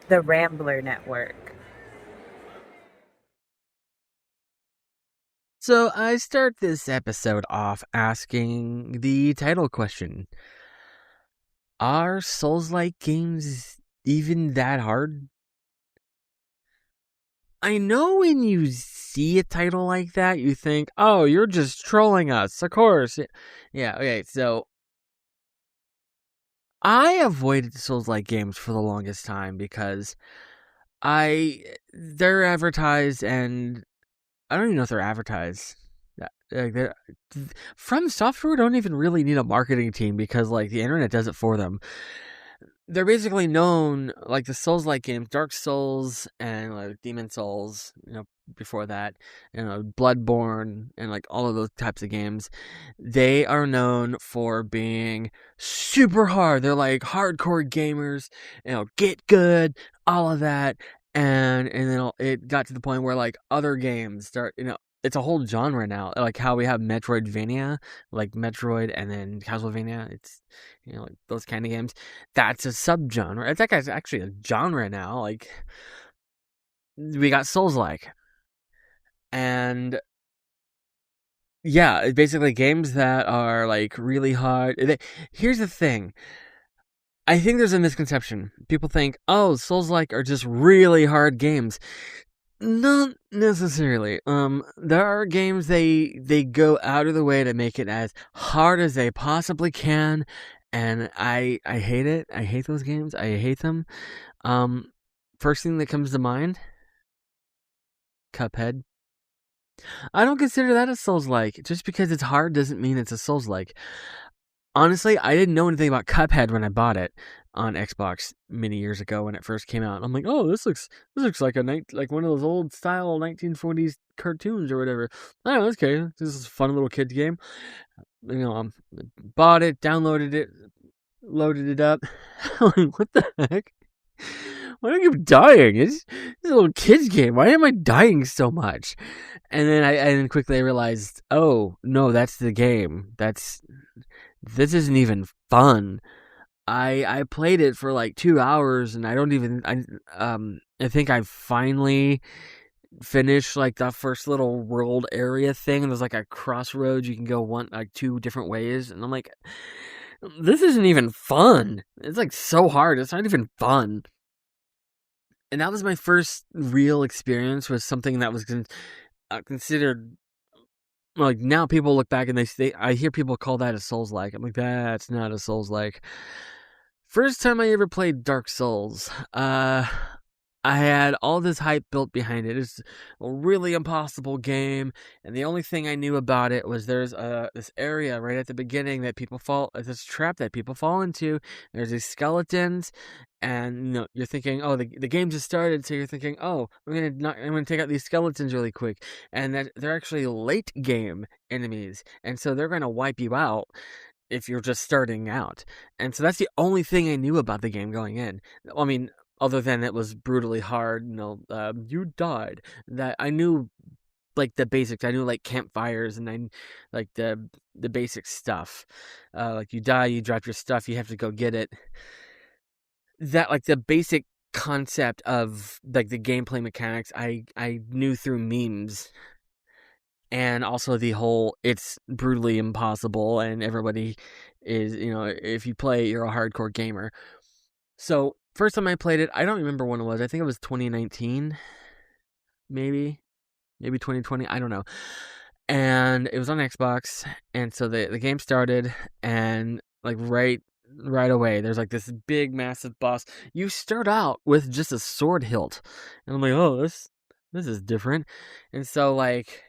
the Rambler Network. So I start this episode off asking the title question. Are Souls-like games even that hard? I know when you see a title like that, you think, oh, you're just trolling us. Of course. Yeah, okay, so I avoided Souls-like games for the longest time because they're advertised and I don't even know if they're advertised. Like From Software don't even really need a marketing team because like the internet does it for them. They're basically known like the Souls-like games, Dark Souls and like Demon Souls. Before that, Bloodborne and like all of those types of games. They are known for being super hard. They're like hardcore gamers. Get good, all of that, and then it got to the point where like other games start. It's a whole genre now. Like how we have Metroidvania, like Metroid, and then Castlevania. It's like those kind of games. That's a subgenre. It's like actually a genre now. Like we got Souls-like, and yeah, basically games that are like really hard. Here's the thing. I think there's a misconception. People think, oh, Souls-like are just really hard games. Not necessarily. There are games they go out of the way to make it as hard as they possibly can, and I hate it. I hate those games. I hate them. Um, First thing that comes to mind, Cuphead. I don't consider that a Souls-like. Just because it's hard doesn't mean it's a Souls-like. Honestly, I didn't know anything about Cuphead when I bought it on Xbox many years ago when it first came out. I'm like, oh, this looks like like one of those old style 1940s cartoons or whatever. Oh, okay, this is a fun little kids game. Bought it, downloaded it, loaded it up. I'm like, what the heck? Why do I keep dying? It's a little kids game. Why am I dying so much? And then I quickly realized, oh no, that's the game. This isn't even fun. I played it for like 2 hours, and I think I finally finished like the first little world area thing, and there's like a crossroads you can go two different ways, and I'm like, this isn't even fun. It's like so hard. It's not even fun. And that was my first real experience with something that was considered like now people look back and I hear people call that a Souls-like. I'm like, that's not a Souls-like. First time I ever played Dark Souls, I had all this hype built behind it. It's a really impossible game, and the only thing I knew about it was there's this area right at the beginning that this trap that people fall into. There's these skeletons, and you're thinking, oh, the game just started, so you're thinking, oh, I'm gonna take out these skeletons really quick, and that they're actually late game enemies, and so they're gonna wipe you out if you're just starting out. And so that's the only thing I knew about the game going in. I mean, other than it was brutally hard, you died. That I knew like the basics. I knew like campfires and I like the basic stuff. Like you die, you drop your stuff, you have to go get it. That like the basic concept of like the gameplay mechanics I knew through memes, and also the whole it's brutally impossible and everybody is, if you play it, you're a hardcore gamer. So first time I played it, I don't remember when it was. I think it was 2019, maybe 2020. I don't know. And it was on Xbox, and so the game started, and like right away, there's like this big massive boss. You start out with just a sword hilt, and I'm like, oh, this is different. And so like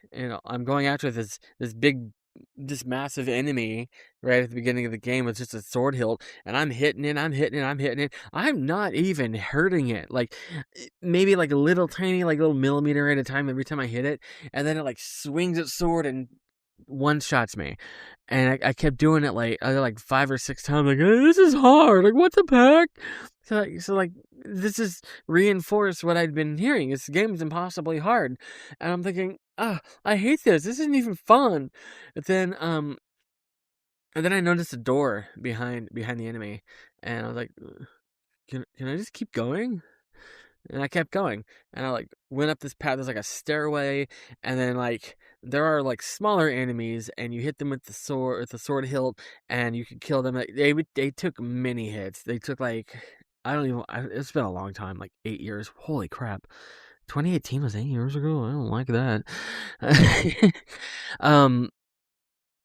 I'm going after this big this massive enemy right at the beginning of the game with just a sword hilt, and I'm hitting it, I'm not even hurting it, like maybe like a little tiny like little millimeter at a time every time I hit it, and then it like swings its sword and one shots me, and I kept doing it like 5 or 6 times, like, "Hey, this is hard, like what the heck." So this is reinforced what I'd been hearing. This game's impossibly hard, and I'm thinking, ah, I hate this. This isn't even fun. But then and then I noticed a door behind the enemy, and I was like, can I just keep going? And I kept going, and I like went up this path. There's like a stairway, and then like there are like smaller enemies, and you hit them with the sword hilt, and you can kill them. They took many hits. They took like I don't even. It's been a long time, like 8 years. Holy crap! 2018 was 8 years ago. I don't like that. um.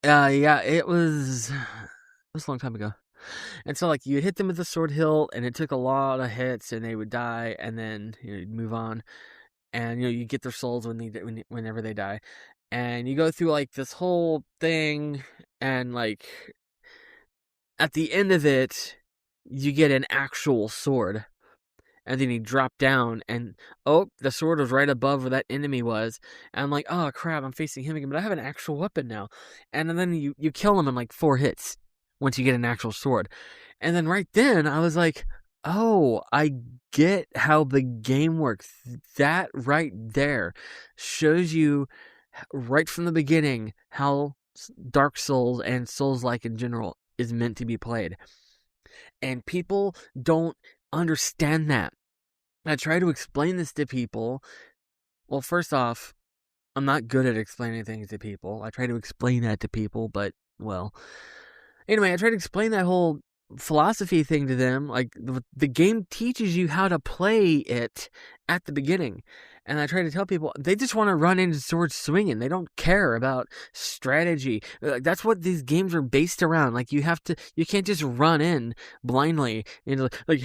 Yeah. It was a long time ago. And so, like, you'd hit them with the sword hilt, and it took a lot of hits, and they would die, and then you'd move on, and you get their souls whenever they die, and you go through like this whole thing, and like at the end of it, you get an actual sword. And then he dropped down, and oh, the sword was right above where that enemy was. And I'm like, oh crap, I'm facing him again, but I have an actual weapon now. And then you kill him in like 4 hits once you get an actual sword. And then right then, I was like, oh, I get how the game works. That right there shows you right from the beginning how Dark Souls and Souls-like in general is meant to be played. And people don't understand that. I try to explain this to people. Well, first off, I'm not good at explaining things to people. I try to explain that to people, but, well. Anyway, I try to explain that whole philosophy thing to them. Like, the game teaches you how to play it at the beginning. And I try to tell people, they just want to run into swords swinging. They don't care about strategy. That's what these games are based around. Like, you can't just run in blindly. Like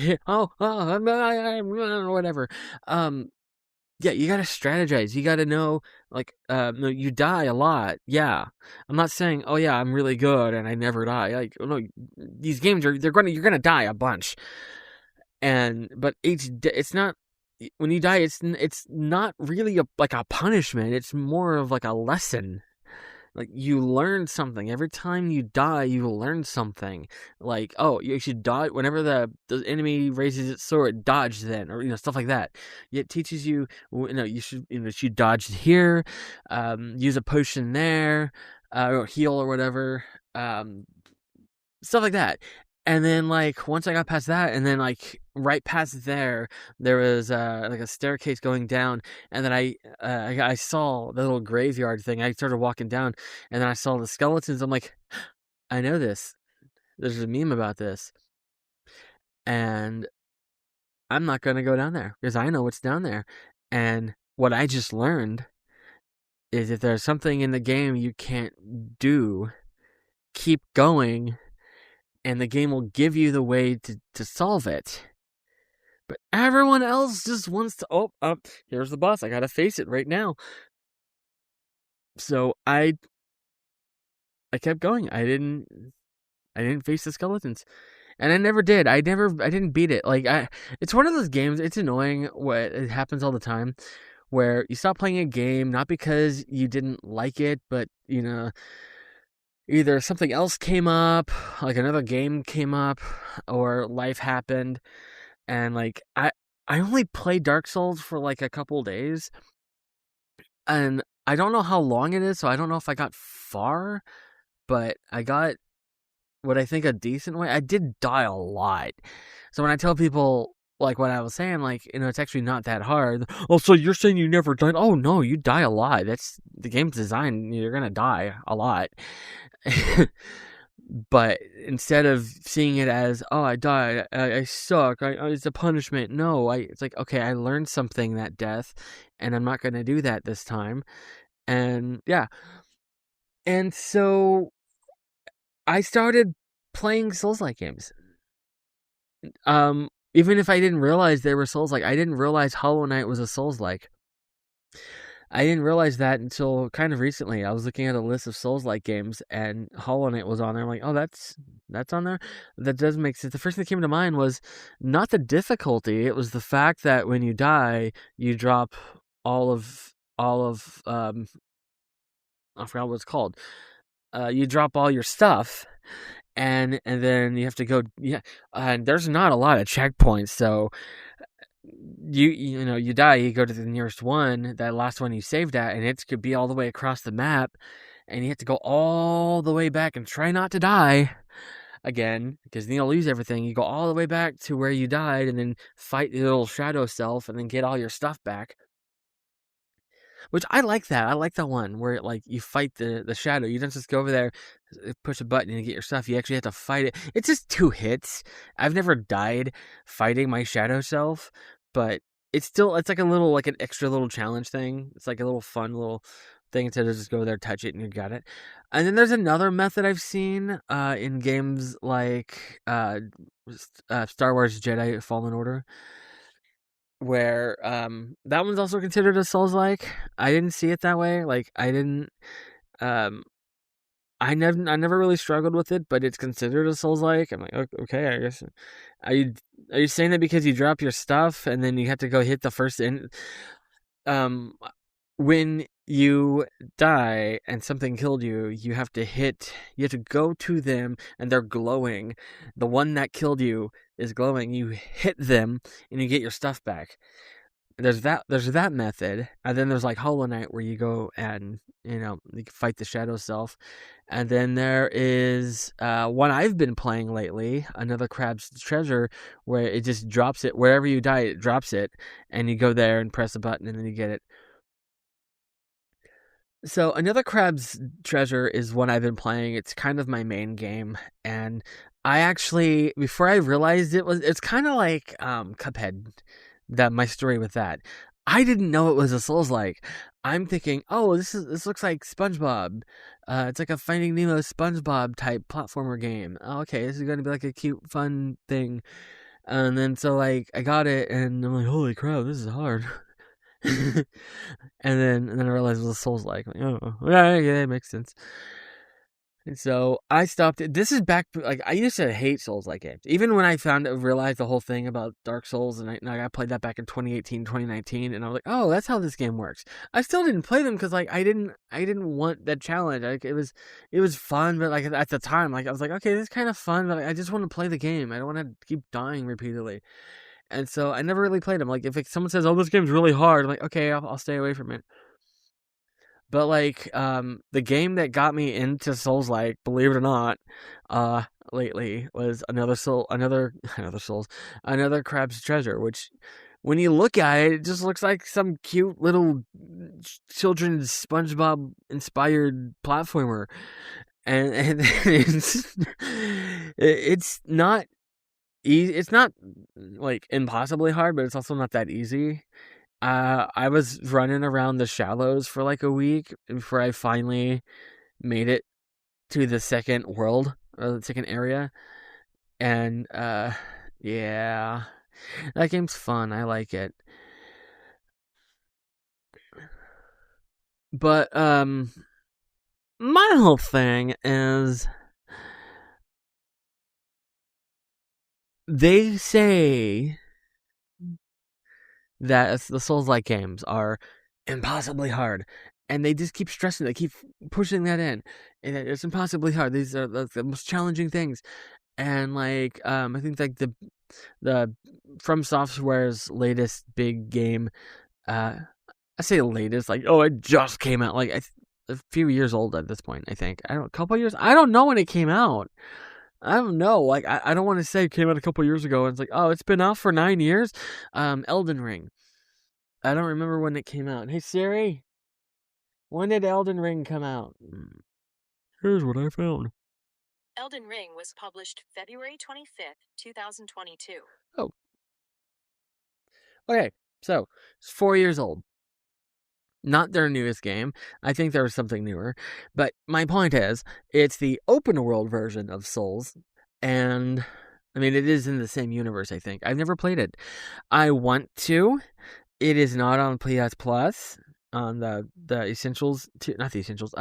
whatever. Yeah, you gotta strategize. You gotta know, like, no, you die a lot. Yeah, I'm not saying, oh yeah, I'm really good and I never die. Like, no, these games you're gonna die a bunch. But it's not when you die. It's not really like a punishment. It's more of like a lesson. Like, you learn something. Every time you die, you learn something. Like, oh, you should dodge whenever the enemy raises its sword, dodge then, or stuff like that. It teaches you, you should dodge here, use a potion there, or heal or whatever, stuff like that. And then, like, once I got past that, and then, like, right past there was like a staircase going down, and then I saw the little graveyard thing. I started walking down, and then I saw the skeletons. I'm like, I know this. There's a meme about this, and I'm not gonna go down there because I know what's down there. And what I just learned is if there's something in the game you can't do, keep going, and the game will give you the way to solve it. But everyone else just wants to, here's the boss. I gotta face it right now. So I kept going. I didn't face the skeletons. And I never did. I didn't beat it. Like, it's one of those games, it's annoying it happens all the time, where you stop playing a game, not because you didn't like it, but, either something else came up, like another game came up, or life happened. And like I only played Dark Souls for like a couple days, and I don't know how long it is, so I don't know if I got far, but I got what I think a decent way. I did die a lot. So when I tell people like what I was saying, like, it's actually not that hard. Oh, so you're saying you never died? Oh no, you die a lot. That's the game's designed. You're gonna die a lot. But instead of seeing it as, oh, I died, I suck, it's a punishment. No, it's like, okay, I learned something that death, and I'm not going to do that this time. And yeah. And so I started playing Souls-like games. Even if I didn't realize they were Souls-like, I didn't realize Hollow Knight was a Souls-like. I didn't realize that until kind of recently. I was looking at a list of Souls-like games, and Hollow Knight was on there. I'm like, oh, that's on there? That does make sense. The first thing that came to mind was not the difficulty. It was the fact that when you die, you drop all of I forgot what it's called. You drop all your stuff, and then you have to go. Yeah, and there's not a lot of checkpoints, so you die, you go to the nearest one, that last one you saved at, and it could be all the way across the map, and you have to go all the way back and try not to die. again, because then you'll lose everything. You go all the way back to where you died and then fight the little shadow self and then get all your stuff back. Which I like that. I like the one where like you fight the shadow. You don't just go over there, push a button and get your stuff. You actually have to fight it. It's just 2 hits. I've never died fighting my shadow self, but it's like a little like an extra little challenge thing. It's like a little fun little thing to just go there, touch it, and you got it. And then there's another method I've seen in games like Star Wars Jedi Fallen Order, where that one's also considered a Souls-like. I didn't see it that way. Like I didn't um I never really struggled with it, but it's considered a Souls-like. I'm like, okay, I guess. Are you saying that because you drop your stuff and then you have to go hit the first um when you die and something killed you, you have to go to them and they're glowing. The one that killed you is glowing. You hit them and you get your stuff back. There's that method, and then there's like Hollow Knight where you go and you can fight the shadow self, and then there is one I've been playing lately, another Crab's Treasure, where it just drops it wherever you die. It drops it, and you go there and press a button, and then you get it. So another Crab's Treasure is one I've been playing. It's kind of my main game, and I actually before I realized it's kind of like Cuphead, that my story with that. I didn't know it was a Souls-like. I'm thinking, oh, this looks like SpongeBob. It's like a Finding Nemo SpongeBob type platformer game. Oh, okay, this is gonna be like a cute, fun thing. And then so like I got it, and I'm like, holy crap, this is hard. and then I realized it was a Souls-like. Like, oh, yeah, it makes sense. And so I stopped it. This is back, like, I used to hate Souls-like games. Even when I realized the whole thing about Dark Souls, and I played that back in 2018, 2019, and I was like, oh, that's how this game works. I still didn't play them because, like, I didn't want that challenge. Like, it was fun, but, like, at the time, like, I was like, okay, this is kind of fun, but I just want to play the game. I don't want to keep dying repeatedly. And so I never really played them. Like, if someone says, oh, this game's really hard, I'm like, okay, I'll stay away from it. But like the game that got me into Souls-like, believe it or not, uh lately was another Crab's Treasure, which when you look at it, it just looks like some cute little children's SpongeBob inspired platformer. And it's not easy. It's not like impossibly hard, but it's also not that easy. I was running around the shallows for like a week before I finally made it to the second world or the second area. And yeah, that game's fun. I like it. But my whole thing is they say that the Souls-like games are impossibly hard, and they just keep stressing. They keep pushing that in, and it's impossibly hard. These are the most challenging things, and like I think like the From Software's latest big game. I say latest, like it just came out. Like a few years old at this point. I think a couple years. I don't know when it came out. I don't know. Like I don't want to say it came out a couple years ago. And it's like, oh, it's been out for 9 years. Elden Ring. I don't remember when it came out. Hey Siri, when did Elden Ring come out? Here's what I found. Elden Ring was published February 25th, 2022. Oh. Okay, so it's 4 years old. Not their newest game. I think there was something newer. But my point is, it's the open world version of Souls. And I mean, it is in the same universe, I think. I've never played it. I want to. It is not on PS Plus, on the essentials, not the essentials.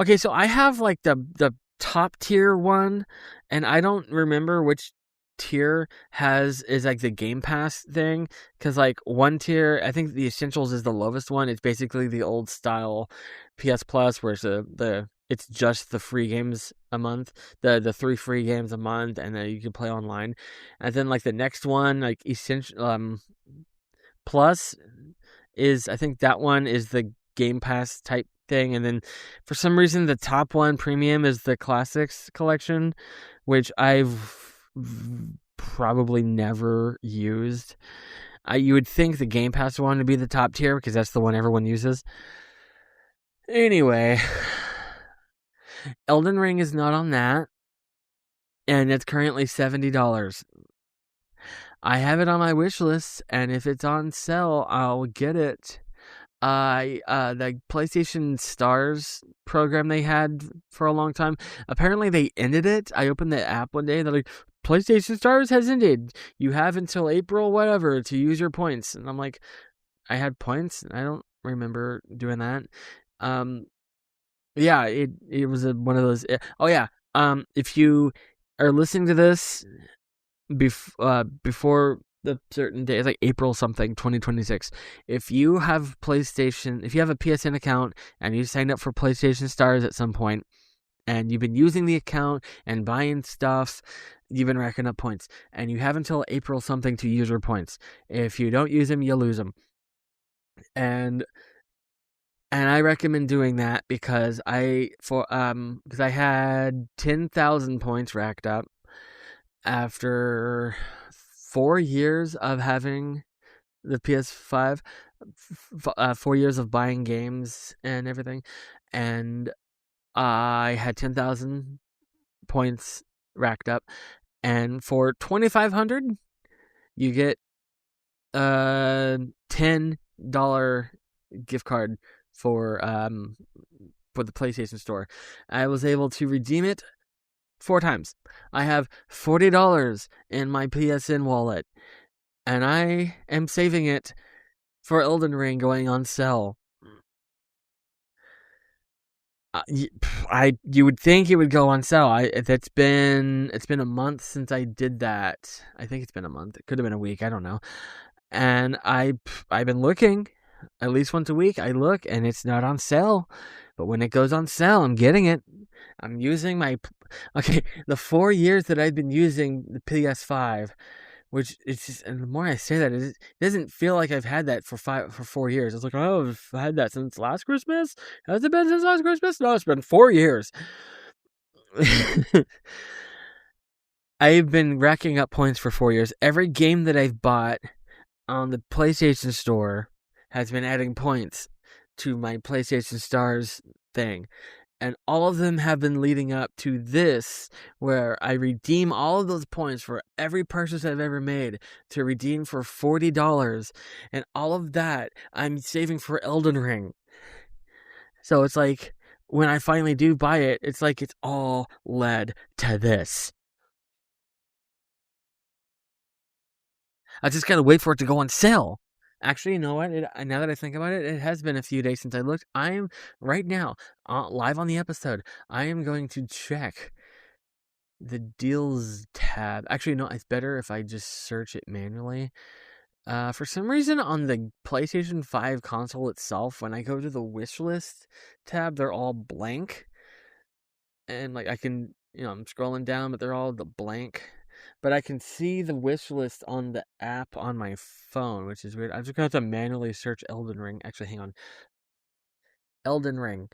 Okay, so I have like the top tier one, and I don't remember which tier is like the Game Pass thing, because like one tier, I think the essentials is the lowest one. It's basically the old style PS Plus, where it's just the free games a month, the 3 free games a month, and then you can play online. And then like the next one, like essential Plus, is I think that one is the Game Pass type thing, and then for some reason the top one premium is the classics collection, which I've probably never used. You would think the Game Pass one would be the top tier because that's the one everyone uses. Anyway, Elden Ring is not on that, and it's currently $70. I have it on my wish list, and if it's on sale, I'll get it. The PlayStation Stars program they had for a long time, apparently they ended it. I opened the app one day and they're like, PlayStation Stars has ended. You have until April whatever to use your points. And I'm like, I had points? I don't remember doing that. Yeah, it was one of those. Oh yeah. If you are listening to this before the certain day, it's like April something 2026, if you have a PSN account and you signed up for PlayStation Stars at some point and you've been using the account and buying stuff, you've been racking up points, and you have until April something to use your points. If you don't use them, you lose them. And I recommend doing that because I had 10,000 points racked up after 4 years of having the PS5, 4 years of buying games and everything, and I had 10,000 points racked up, and for 2,500, you get a $10 gift card for the PlayStation Store. I was able to redeem it 4 times. I have $40 in my PSN wallet, and I am saving it for Elden Ring going on sale. You would think it would go on sale. It's been a month since I did that. I think it's been a month. It could have been a week. I don't know. And I've been looking at least once a week. I look and it's not on sale. But when it goes on sale, I'm getting it. I'm using the 4 years that I've been using the PS5, which it's just, and the more I say that, it doesn't feel like I've had that for 4 years. It's like, oh, I've had that since last Christmas. Has it been since last Christmas? No, it's been 4 years. I've been racking up points for 4 years. Every game that I've bought on the PlayStation Store has been adding points to my PlayStation Stars thing. And all of them have been leading up to this, where I redeem all of those points for every purchase I've ever made to redeem for $40. And all of that I'm saving for Elden Ring. So it's like, when I finally do buy it, it's like it's all led to this. I just gotta wait for it to go on sale. Actually, you know what? Now that I think about it, it has been a few days since I looked. I am right now live on the episode. I am going to check the deals tab. Actually, no, it's better if I just search it manually. For some reason, on the PlayStation 5 console itself, when I go to the wish list tab, they're all blank. And like I can, I'm scrolling down, but they're all the blank. But I can see the wish list on the app on my phone, which is weird. I'm just gonna have to manually search Elden Ring. Actually, hang on. Elden Ring.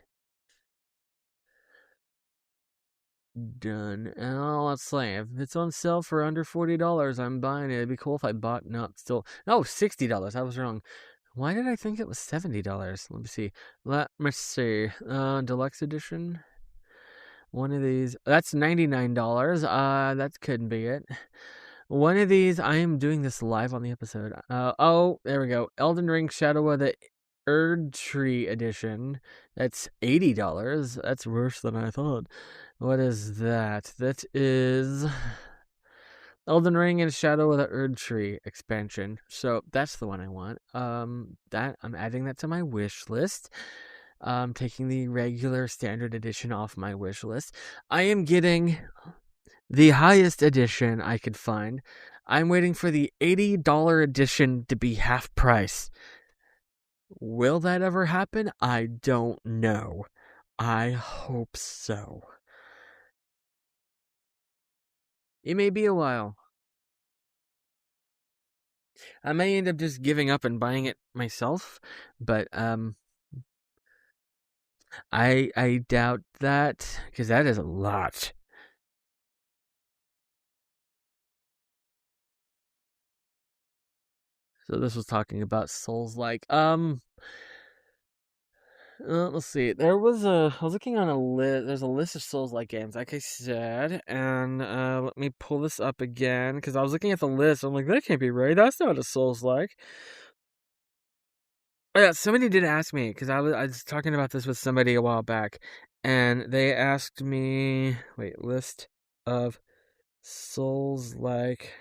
Done. Oh, let's see. If it's on sale for under $40, I'm buying it. It'd be cool if I bought. No, still. No, $60. I was wrong. Why did I think it was $70? Let me see. Let me see. Deluxe edition. One of these. That's $99. That couldn't be it. One of these, I am doing this live on the episode. Oh, there we go. Elden Ring Shadow of the Erd Tree edition. That's $80. That's worse than I thought. What is that? That is Elden Ring and Shadow of the Erd Tree expansion. So that's the one I want. That I'm adding that to my wish list. Taking the regular standard edition off my wish list. I am getting the highest edition I could find. I'm waiting for the $80 edition to be half price. Will that ever happen? I don't know. I hope so. It may be a while. I may end up just giving up and buying it myself, but I doubt that, because that is a lot. So this was talking about Souls-like. Let's see. I was looking on a list. There's a list of Souls-like games, like I said, and let me pull this up again because I was looking at the list. I'm like, that can't be right. That's not a Souls-like. Oh yeah, somebody did ask me because I was talking about this with somebody a while back, and they asked me. Wait, list of Souls-like.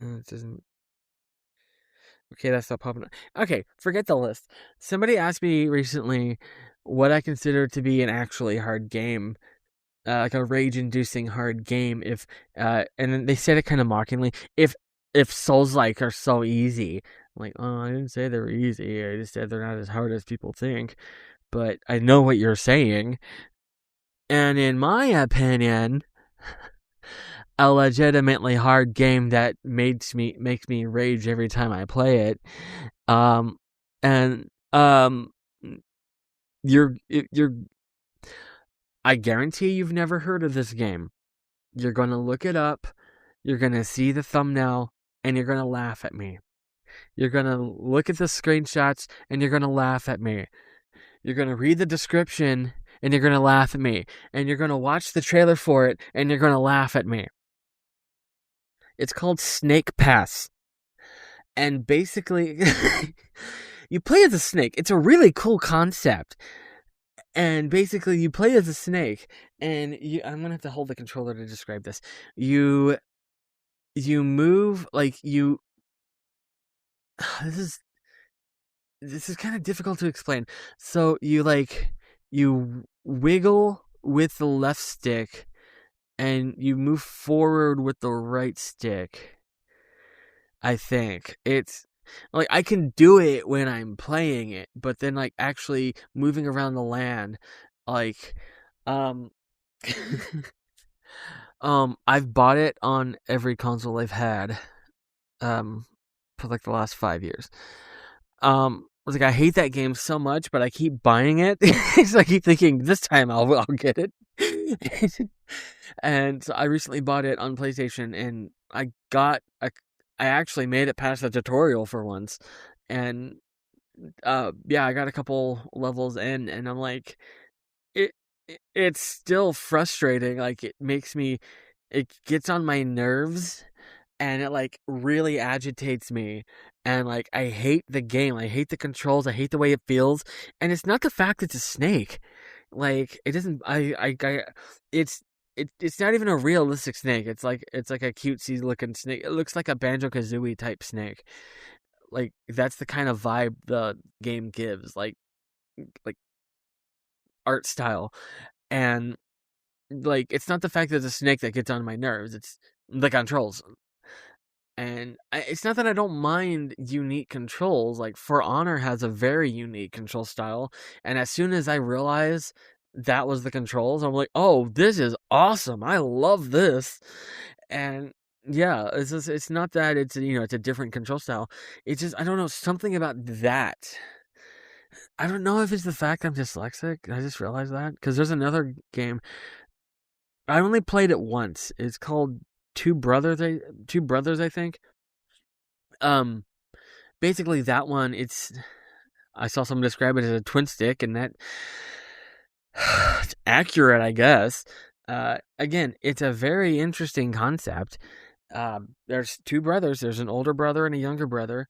It doesn't. Okay, that's not popping up. Okay, forget the list. Somebody asked me recently what I consider to be an actually hard game, like a rage-inducing hard game. And then they said it kind of mockingly, if Souls-like are so easy. I'm like, oh, I didn't say they were easy. I just said they're not as hard as people think. But I know what you're saying, and in my opinion, a legitimately hard game that makes me rage every time I play it. Um, and you're I guarantee you've never heard of this game. You're gonna look it up, you're gonna see the thumbnail, and you're gonna laugh at me. You're gonna look at the screenshots and you're gonna laugh at me. You're gonna read the description and you're gonna laugh at me. And you're gonna watch the trailer for it and you're gonna laugh at me. It's called Snake Pass. And basically, you play as a snake. It's a really cool concept. And basically, you play as a snake, and I'm gonna have to hold the controller to describe this. You move like you. This is kind of difficult to explain. So you wiggle with the left stick, and you move forward with the right stick. I think it's like I can do it when I'm playing it, but then like actually moving around the land, like um I've bought it on every console I've had um for like the last 5 years. I was like, I hate that game so much, but I keep buying it. So I keep thinking this time I'll get it. And so I recently bought it on PlayStation, and I actually made it past the tutorial for once, and yeah, I got a couple levels in, and I'm like, it it's still frustrating. Like it gets on my nerves, and it like really agitates me, and like I hate the game. I hate the controls. I hate the way it feels, and it's not the fact it's a snake. Like it doesn't. It's it's not even a realistic snake. It's like a cutesy looking snake. It looks like a Banjo Kazooie type snake. Like that's the kind of vibe the game gives. Like art style, and like it's not the fact that it's a snake that gets on my nerves. It's the controls. And it's not that I don't mind unique controls. Like For Honor has a very unique control style, and as soon as I realize that was the controls, I'm like, "Oh, this is awesome! I love this!" And yeah, it's not that it's a different control style. It's just I don't know something about that. I don't know if it's the fact I'm dyslexic. I just realized that because there's another game I only played it once. It's called Two Brothers, I think. Um, Basically that one, I saw someone describe it as a twin stick, and that it's accurate, I guess. Again, it's a very interesting concept. There's two brothers. There's an older brother and a younger brother,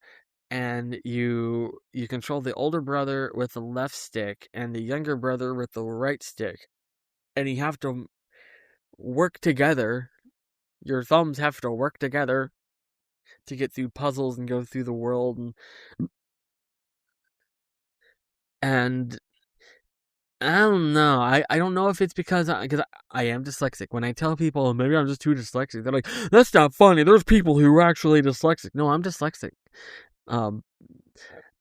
and you control the older brother with the left stick and the younger brother with the right stick, and you have to work together. Your thumbs have to work together to get through puzzles and go through the world, and I don't know. I don't know if it's because I am dyslexic. When I tell people, "Oh, maybe I'm just too dyslexic," they're like, "That's not funny. There's people who are actually dyslexic." No, I'm dyslexic. Um,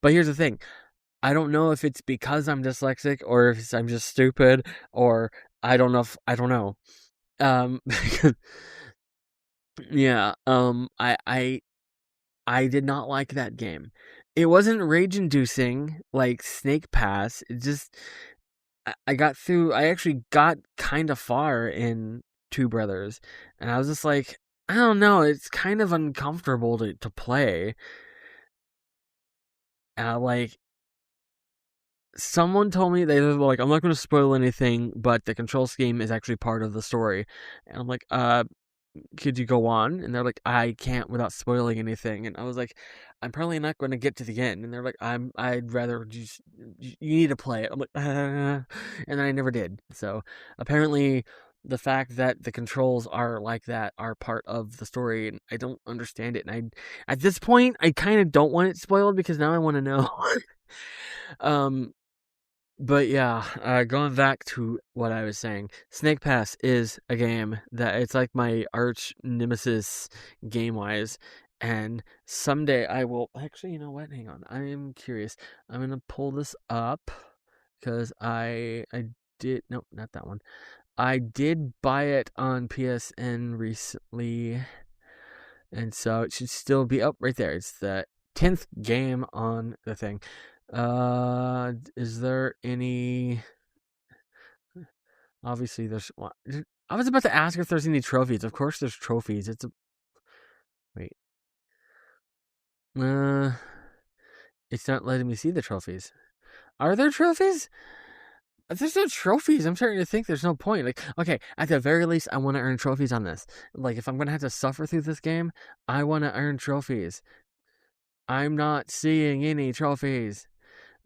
but here's the thing. I don't know if it's because I'm dyslexic or if I'm just stupid or I don't know. Because yeah, I did not like that game. it wasn't rage inducing like Snake Pass. It just I got through. I actually got kind of far in Two Brothers, and I was just like, I don't know. It's kind of uncomfortable to play. Like someone told me they were like, I'm not going to spoil anything, but the control scheme is actually part of the story, and I'm like, could you go on? And they're like, I can't without spoiling anything. And I was like, I'm probably not going to get to the end. And they're like, I'd rather just, you need to play it. I'm like, and then I never did. So apparently the fact that the controls are like that are part of the story, and I don't understand it. And at this point, I kind of don't want it spoiled because now I want to know. um, but yeah, going back to what I was saying, Snake Pass is a game that it's like my arch nemesis game wise. And someday I will actually, you know what? Hang on, I am curious. I'm gonna pull this up because I did no, not that one. I did buy it on PSN recently, and so it should still be up right there. It's the 10th game on the thing. Is there any? Obviously, there's. I was about to ask if there's any trophies. Of course, there's trophies. It's a wait. Uh, it's not letting me see the trophies. Are there trophies? If there's no trophies, I'm starting to think there's no point. Like, okay, at the very least, I want to earn trophies on this. Like, if I'm gonna have to suffer through this game, I want to earn trophies. I'm not seeing any trophies.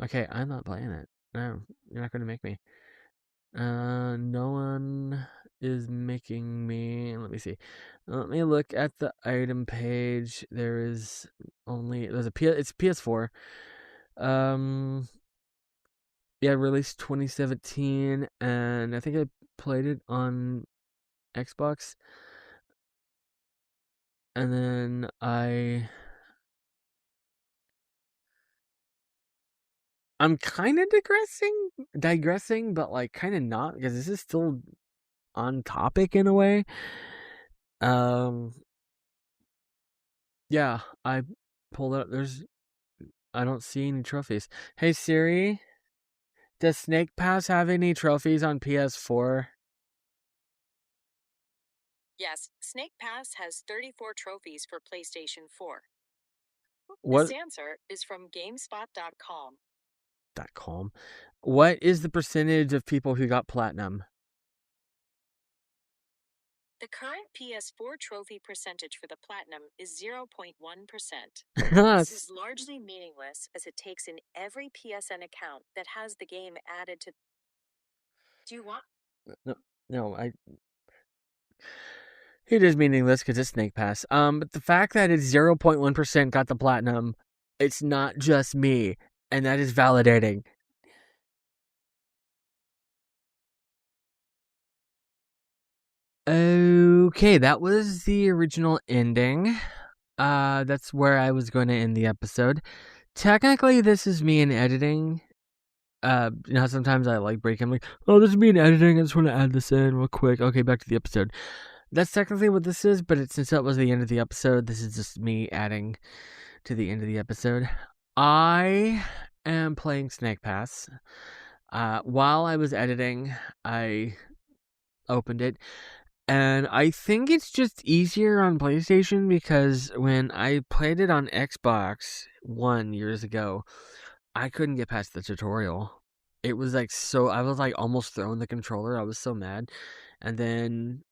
Okay, I'm not playing it. No, you're not gonna make me. No one is making me. Let me see. Let me look at the item page. There's it's PS4. Um, yeah, released 2017, and I think I played it on Xbox, and then I'm kind of digressing, but like kind of not because this is still on topic in a way. Um, yeah, I pulled up. I don't see any trophies. Hey Siri, does Snake Pass have any trophies on PS4? Yes, Snake Pass has 34 trophies for PlayStation 4. What? This answer is from GameSpot.com. .com. What is the percentage of people who got platinum? The current PS4 trophy percentage for the Platinum is 0.1%. This is largely meaningless as it takes in every PSN account that has the game added to. Do you want? No, it is meaningless because it's Snake Pass. But the fact that it's 0.1% got the platinum, it's not just me, and that is validating. Okay, that was the original ending. That's where I was going to end the episode. Technically, this is me in editing. You know, sometimes I like break. I'm like, oh, this is me in editing. I just want to add this in real quick. Okay, back to the episode. That's technically what this is, but since that was the end of the episode, this is just me adding to the end of the episode. I am playing Snake Pass. While I was editing, I opened it. And I think it's just easier on PlayStation because when I played it on Xbox One years ago, I couldn't get past the tutorial. It was like I was like almost throwing the controller. I was so mad. And then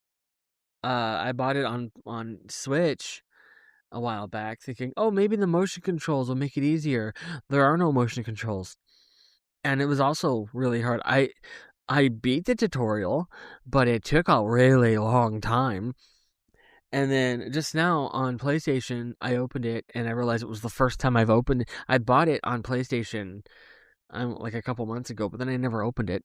I bought it on Switch a while back thinking, oh, maybe the motion controls will make it easier. There are no motion controls. And it was also really hard. I beat the tutorial, but it took a really long time. And then just now on PlayStation, I opened it and I realized it was the first time I've opened it. I bought it on PlayStation like a couple months ago, but then I never opened it.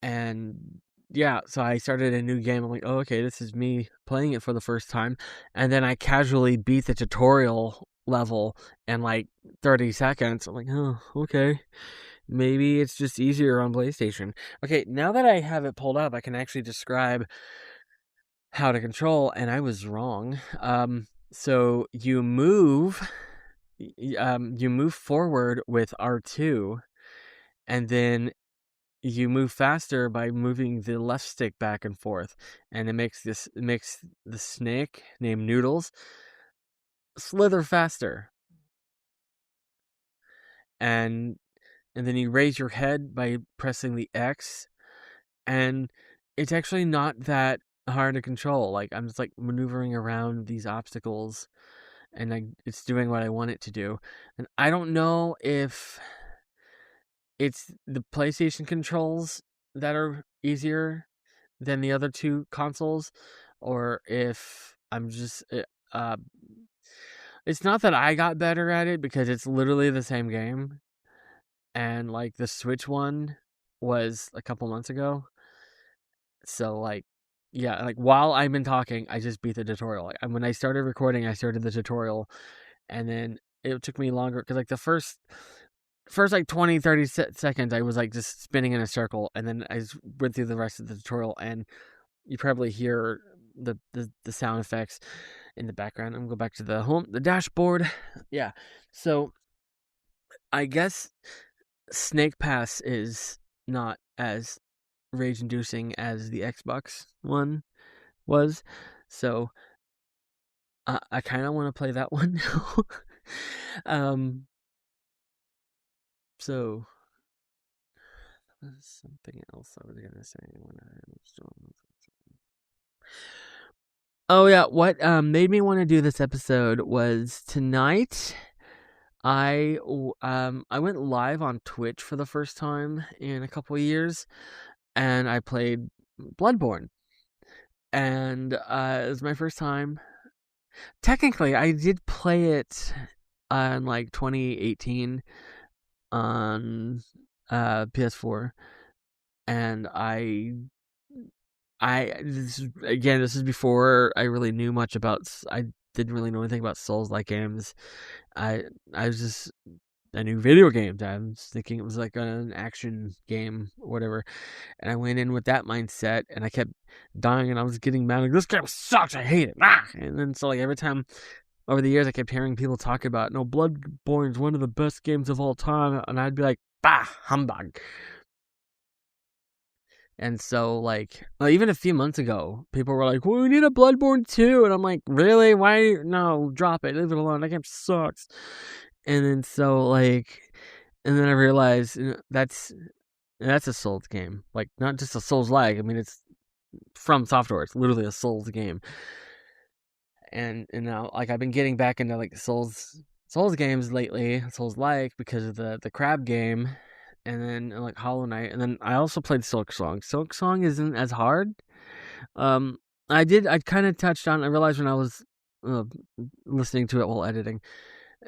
And yeah, so I started a new game. I'm like, oh, okay, this is me playing it for the first time. And then I casually beat the tutorial level in like 30 seconds. I'm like, oh, okay. Maybe it's just easier on PlayStation. Okay, now that I have it pulled up, I can actually describe how to control, and I was wrong. So you move you move forward with R2, and then you move faster by moving the left stick back and forth, and it makes the snake named Noodles slither faster. And then you raise your head by pressing the X, and it's actually not that hard to control. Like, I'm just like maneuvering around these obstacles, and it's doing what I want it to do. And I don't know if it's the PlayStation controls that are easier than the other two consoles, or if I'm just it's not that I got better at it, because it's literally the same game, and like the Switch one was a couple months ago. So like, yeah, like while I've been talking, I just beat the tutorial. Like, when I started recording, I started the tutorial, and then it took me longer because like the first like 20-30 seconds I was like just spinning in a circle, and then I just went through the rest of the tutorial, and you probably hear the sound effects in the background. I'm gonna go back to the dashboard. Yeah, so I guess Snake Pass is not as rage inducing as the Xbox one was, so I kind of want to play that one now. um so something else I was gonna say when I was doing. Oh yeah, what made me want to do this episode was tonight I went live on Twitch for the first time in a couple of years, and I played Bloodborne. And it was my first time. Technically, I did play it in like 2018 on PS4, and this is before I really knew much about. I didn't really know anything about Souls-like games. I knew video games. I was thinking it was like an action game or whatever, and I went in with that mindset, and I kept dying, and I was getting mad. Like, this game sucks. I hate it. Ah! And then so like every time over the years, I kept hearing people talk about, no, Bloodborne is one of the best games of all time, and I'd be like, bah, humbug. And so, like, even a few months ago, people were like, well, we need a Bloodborne 2. And I'm like, really? Why? No, drop it. Leave it alone. That game sucks. And then, so, like, and then I realized that's a Souls game. Like, not just a Souls-like. I mean, it's from software. It's literally a Souls game. And now, like, I've been getting back into, like, Souls games lately, Souls-like, because of the crab game, and then like Hollow Knight, and then I also played Silksong. Silksong isn't as hard. Um, I kind of touched on. I realized when I was listening to it while editing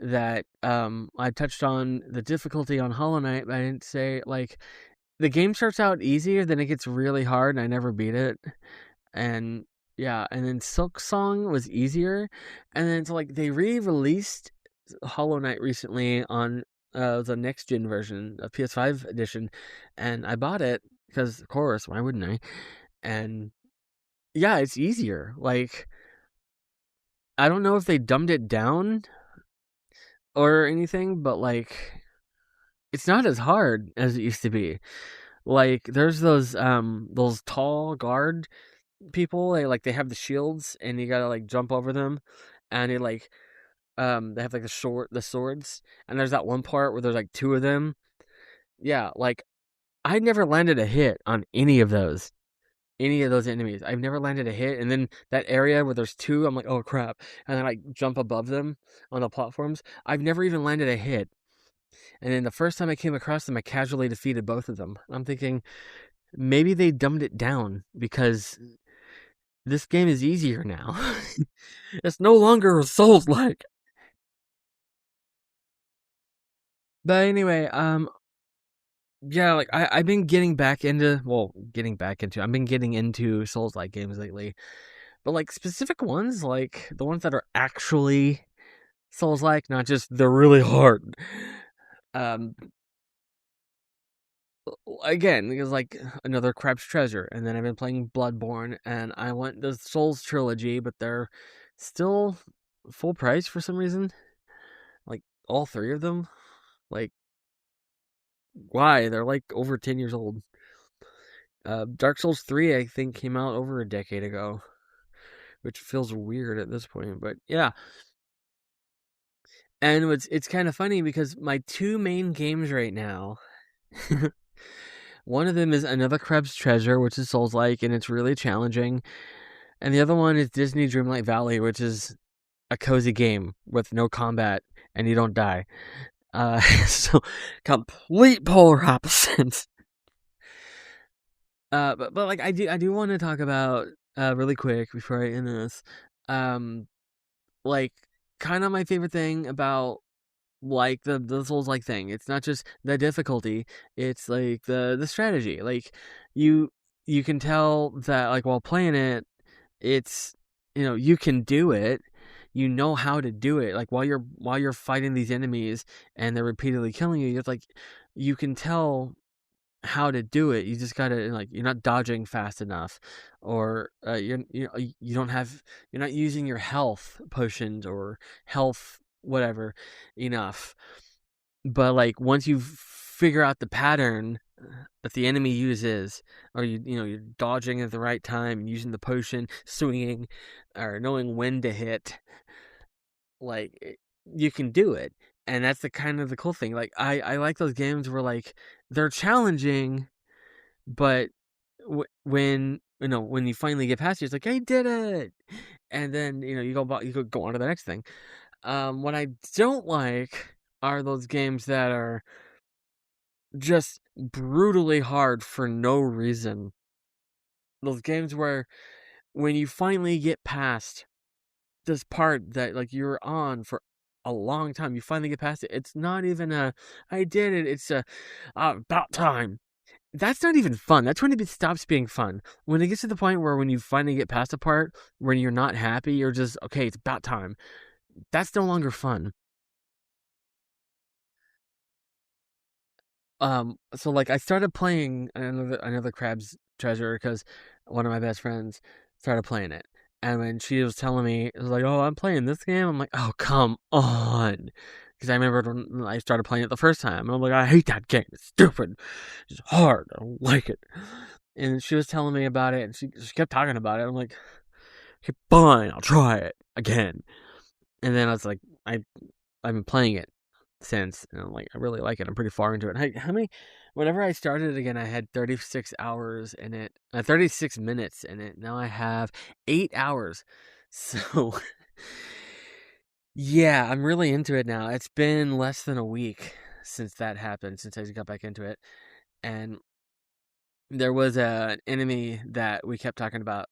that I touched on the difficulty on Hollow Knight, but I didn't say, like, the game starts out easier, then it gets really hard, and I never beat it. And yeah, and then Silksong was easier, and then so like they re-released Hollow Knight recently on the next gen version, a PS5 edition, and I bought it because, of course, why wouldn't I? And yeah, it's easier. Like, I don't know if they dumbed it down or anything, but like, it's not as hard as it used to be. Like, there's those tall guard people. They have the shields, and you gotta like jump over them, and it like they have like the swords, and there's that one part where there's like two of them. Yeah, like, I never landed a hit on any of those enemies. I've never landed a hit, and then that area where there's two, I'm like, oh crap, and then I jump above them on the platforms. I've never even landed a hit, and then the first time I came across them, I casually defeated both of them. I'm thinking maybe they dumbed it down because this game is easier now. It's no longer a Souls-like. But anyway, yeah, like I've been getting back into, I've been getting into Souls-like games lately. But like specific ones, like the ones that are actually Souls-like, not just they're really hard. Um Again, because like another Crab's Treasure, and then I've been playing Bloodborne, and I want the Souls trilogy, but they're still full price for some reason. Like all three of them. Like, why? They're like over 10 years old. Dark Souls 3, I think, came out over a decade ago, which feels weird at this point, but yeah. And it's kind of funny because my two main games right now, one of them is Another Krebs Treasure, which is Soulslike, and it's really challenging. And the other one is Disney Dreamlight Valley, which is a cozy game with no combat and you don't die. So complete polar opposites. But like I do want to talk about really quick before I end this, like kind of my favorite thing about like the Souls like thing. It's not just the difficulty; it's like the strategy. Like you you can tell that like while playing it, it's you can do it. You know how to do it. Like while you're fighting these enemies and they're repeatedly killing you, it's like you can tell how to do it. You just gotta like you're not dodging fast enough, or you don't have you're not using your health potions or health whatever enough. But like once you figure out the pattern that the enemy uses, or you're dodging at the right time, using the potion, swinging, or knowing when to hit, like you can do it. And that's the kind of the cool thing. Like I like those games where like they're challenging, but when when you finally get past it, it's like I did it, and then you go on to the next thing. What I don't like are those games that are just brutally hard for no reason. Those games where when you finally get past this part that like you're on for a long time, you finally get past it. It's not even a I did it. It's a about time. That's not even fun. That's when it stops being fun. When it gets to the point where when you finally get past a part when you're not happy, you're just okay. It's about time. That's no longer fun. So like I started playing another Crab's Treasure because one of my best friends started playing it, and when she was telling me, it was like, "Oh, I'm playing this game," I'm like, "Oh, come on," because I remember when I started playing it the first time, and I'm like, "I hate that game. It's stupid. It's hard. I don't like it." And she was telling me about it, and she kept talking about it. I'm like, "Okay, fine, I'll try it again." And then I was like, I've been playing it since, and I'm like, I really like it. I'm pretty far into it. Hey, how many? Whenever I started again, I had 36 hours in it, 36 minutes in it. Now I have 8 hours. So, yeah, I'm really into it now. It's been less than a week since that happened, since I got back into it, and there was an enemy that we kept talking about.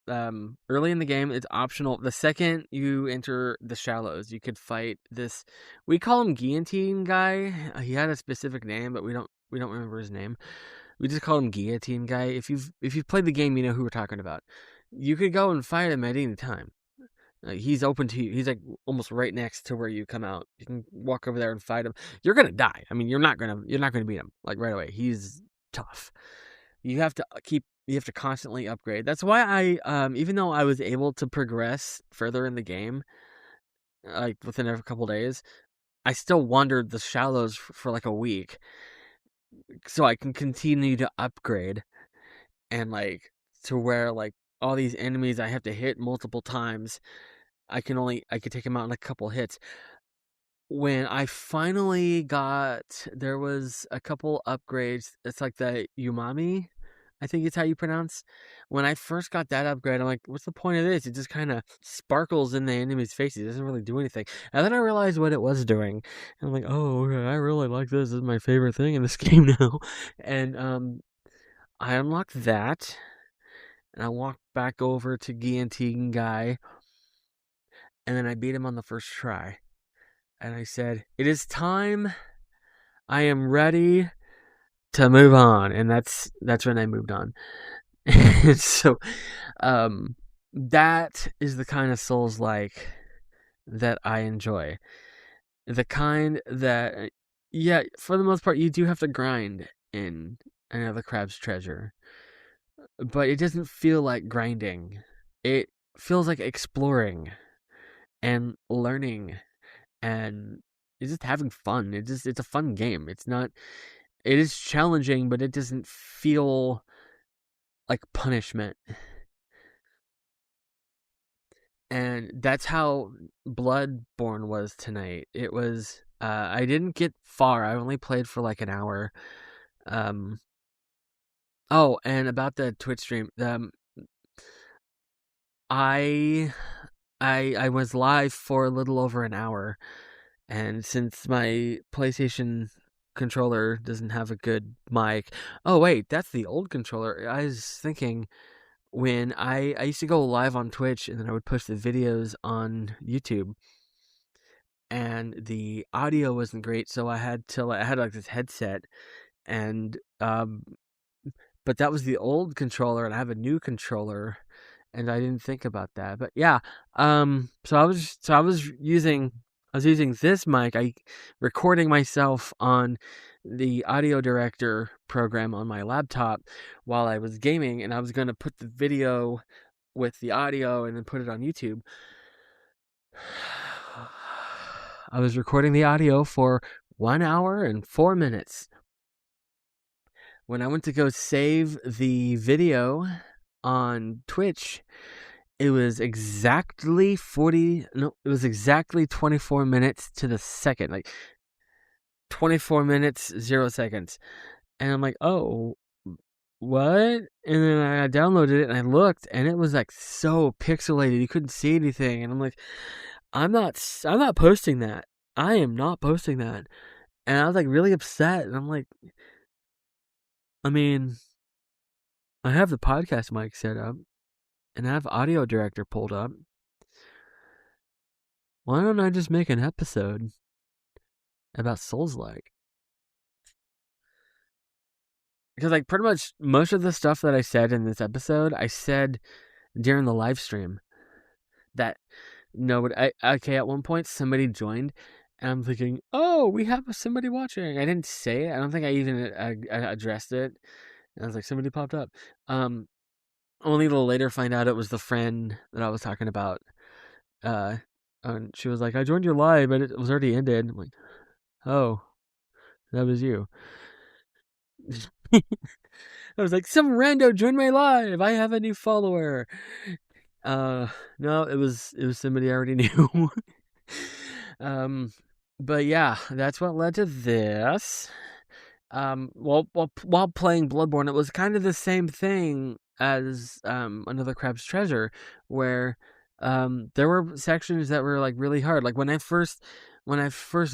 Early in the game, it's optional. The second you enter the shallows, you could fight this. We call him Guillotine guy. He had a specific name, but we don't remember his name. We just call him Guillotine guy. If you've played the game, you know who we're talking about. You could go and fight him at any time. He's open to you. He's like almost right next to where you come out. You can walk over there and fight him. You're gonna die. I mean, you're not gonna beat him like right away. He's tough. You have to constantly upgrade. That's why even though I was able to progress further in the game like within a couple days, I still wandered the shallows for like a week so I can continue to upgrade, and like to where like all these enemies I have to hit multiple times, I could take them out in a couple hits. When I finally got, there was a couple upgrades. It's like the umami, I think it's how you pronounce. When I first got that upgrade, I'm like, what's the point of this? It just kind of sparkles in the enemy's faces. It doesn't really do anything. And then I realized what it was doing. And I'm like, oh, okay, I really like this. This is my favorite thing in this game now. And I unlocked that, and I walked back over to Guillotine guy, and then I beat him on the first try. And I said, it is time. I am ready to move on. And that's when I moved on. So that is the kind of Souls like that I enjoy. The kind that, yeah, for the most part, you do have to grind in Another Crab's Treasure, but it doesn't feel like grinding. It feels like exploring and learning and just having fun. It's a fun game. It is challenging, but it doesn't feel like punishment. And that's how Bloodborne was tonight. It was I didn't get far. I only played for like an hour. Um oh, and about the Twitch stream, I I was live for a little over an hour, and since my PlayStation controller doesn't have a good mic. Oh wait, that's the old controller. I was thinking when I used to go live on Twitch and then I would push the videos on YouTube, and the audio wasn't great, so I had like this headset, and but that was the old controller and I have a new controller, and I didn't think about that. But yeah, so I was using this mic, I recording myself on the audio director program on my laptop while I was gaming, and I was going to put the video with the audio and then put it on YouTube. I was recording the audio for 1 hour and 4 minutes. When I went to go save the video on Twitch, it was exactly 24 minutes to the second. Like 24 minutes, 0 seconds. And I'm like, oh, what? And then I downloaded it and I looked, and it was like so pixelated. You couldn't see anything. And I'm like, I'm not posting that. I am not posting that. And I was like really upset. And I'm like, I mean, I have the podcast mic set up and I have audio director pulled up. Why don't I just make an episode about Soulslike? Because like pretty much most of the stuff that I said in this episode, I said during the live stream. That okay, at one point somebody joined, and I'm thinking, oh, we have somebody watching. I didn't say it. I don't think I even addressed it. And I was like, somebody popped up. Only to later find out it was the friend that I was talking about. And she was like, I joined your live, but it was already ended. I'm like, oh, that was you. I was like, some rando joined my live. I have a new follower. No, it was somebody I already knew. But yeah, that's what led to this. While playing Bloodborne, it was kind of the same thing as Another Crab's Treasure, where there were sections that were like really hard. Like when I first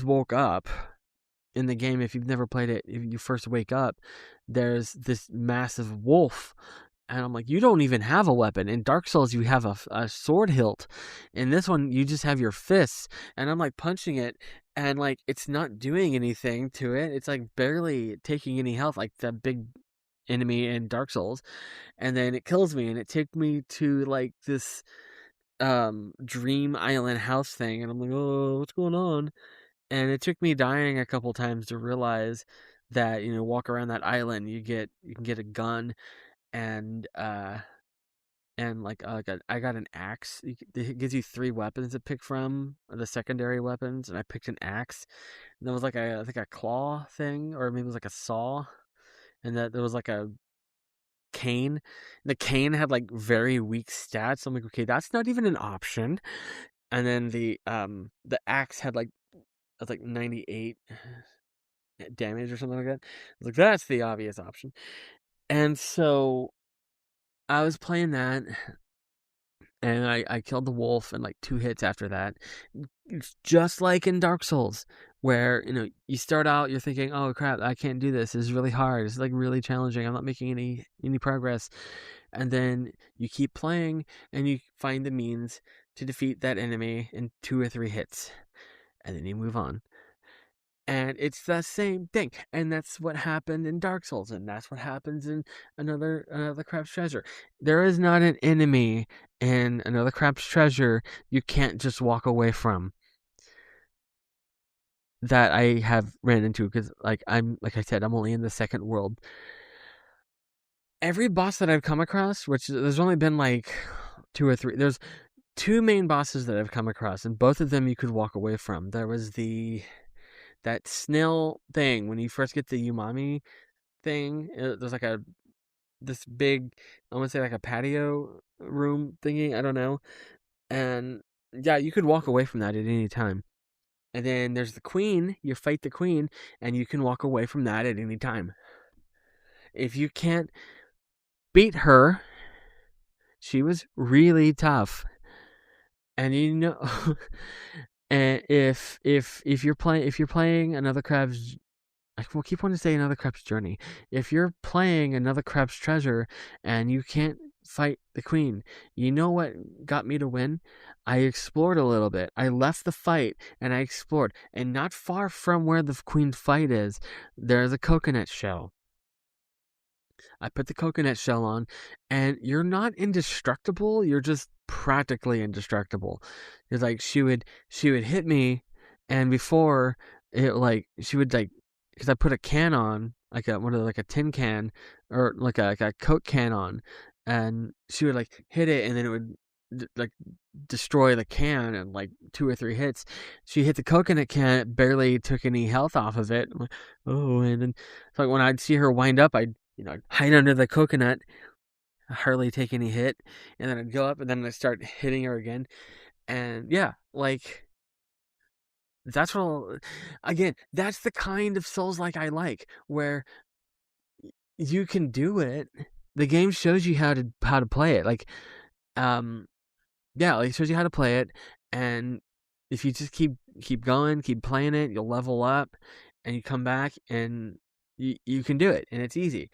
woke up in the game, if you've never played it, if you first wake up, there's this massive wolf. And I'm like, you don't even have a weapon. In Dark Souls, you have a sword hilt. In this one, you just have your fists. And I'm like punching it, and like it's not doing anything to it. It's like barely taking any health, like that big enemy in Dark Souls. And then it kills me, and it took me to like this dream island house thing. And I'm like, oh, what's going on? And it took me dying a couple times to realize that, walk around that island, you can get a gun, and I got an axe. It gives you 3 weapons to pick from, the secondary weapons, and I picked an axe. And there was like I think a claw thing, or maybe it was like a saw, and that there was like a cane. The cane had like very weak stats. I'm like, okay, that's not even an option. And then the axe had like 98 damage or something like that. I was like, that's the obvious option. And so I was playing that, and I killed the wolf in like 2 hits after that. It's just like in Dark Souls, where you start out, you're thinking, oh crap, I can't do this. It's really hard. It's like really challenging. I'm not making any progress. And then you keep playing, and you find the means to defeat that enemy in 2 or 3 hits, and then you move on. And it's the same thing. And that's what happened in Dark Souls. And that's what happens in Another Crab's Treasure. There is not an enemy in Another Crab's Treasure you can't just walk away from that I have ran into. Because, like I said, I'm only in the second world. Every boss that I've come across, which there's only been like 2 or 3. There's 2 main bosses that I've come across. And both of them you could walk away from. There was the that snail thing when you first get the umami thing. There's like this big, I want to say like a patio room thingy. I don't know. And yeah, you could walk away from that at any time. And then there's the queen. You fight the queen, and you can walk away from that at any time. If you can't beat her, she was really tough. And and if you're playing another crab's, I will keep wanting to say another crab's journey. If you're playing another crab's treasure and you can't fight the queen, you know what got me to win? I explored a little bit. I left the fight and I explored. And not far from where the queen fight is, there's a coconut shell. I put the coconut shell on, and you're not indestructible. You're just practically indestructible. It's like she would hit me, and before it, like she would like, because I put a can on, like a tin can or like a Coke can on, and she would like hit it, and then it would like destroy the can in like 2 or 3 hits. She hit the coconut can, it barely took any health off of it. I'm like, oh, and then it's like when I'd see her wind up, I'd hide under the coconut, hardly take any hit, and then I'd go up and then I'd start hitting her again. And yeah, like that's what again, that's the kind of Souls-like I like, where you can do it. The game shows you how to play it. Like yeah, like it shows you how to play it, and if you just keep going, keep playing it, you'll level up, and you come back and you can do it, and it's easy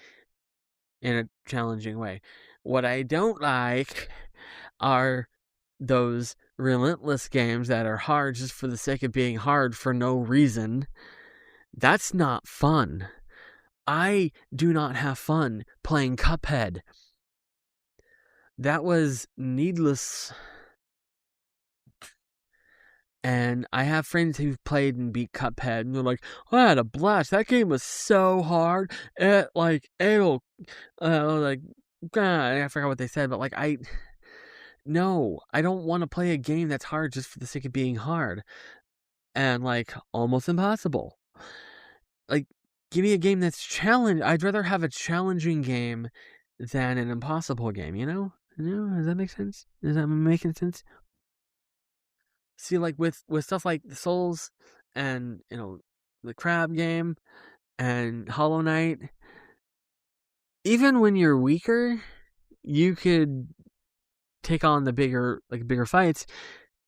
in a challenging way. What I don't like are those relentless games that are hard just for the sake of being hard for no reason. That's not fun. I do not have fun playing Cuphead. That was needless. And I have friends who've played and beat Cuphead, and they're like, oh, I had a blast. That game was so hard. It'll, like, I forgot what they said, but like, no, I don't want to play a game that's hard just for the sake of being hard. And like, almost impossible. Like, give me a game that's challenge. I'd rather have a challenging game than an impossible game, you know? Does that make sense? Is that making sense? See, like with stuff like the Souls and the Crab game and Hollow Knight, even when you're weaker, you could take on the bigger fights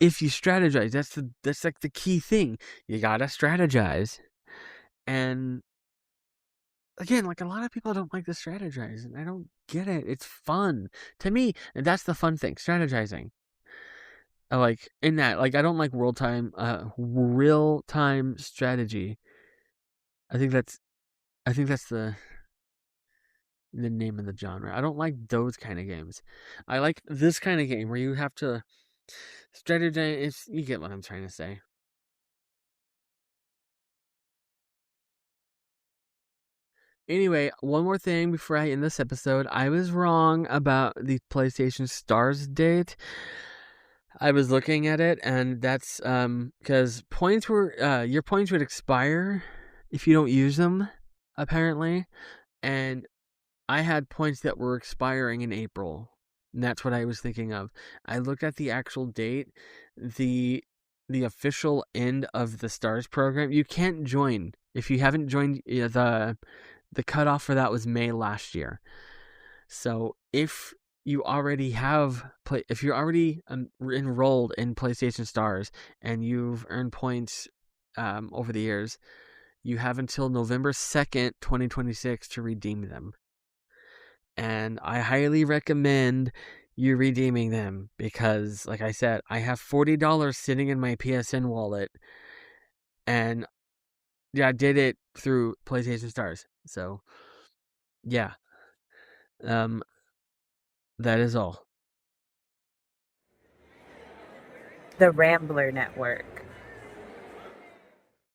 if you strategize. That's like the key thing. You gotta strategize. And again, like a lot of people don't like to strategize, and I don't get it. It's fun to me, and that's the fun thing, strategizing. Like in that, like I don't like real time strategy. I think that's the name of the genre. I don't like those kind of games. I like this kind of game where you have to strategize. You get what I'm trying to say. Anyway, one more thing before I end this episode. I was wrong about the PlayStation Stars date. I was looking at it, and that's because your points would expire if you don't use them, apparently. And I had points that were expiring in April. And that's what I was thinking of. I looked at the actual date, the official end of the Stars program. You can't join if you haven't joined. The cutoff for that was May last year. So if you already if you're already enrolled in PlayStation Stars and you've earned points over the years, you have until November 2nd, 2026 to redeem them. And I highly recommend you redeeming them because, like I said, I have $40 sitting in my PSN wallet, and yeah, I did it through PlayStation Stars. So, yeah, that is all. The Rambler Network.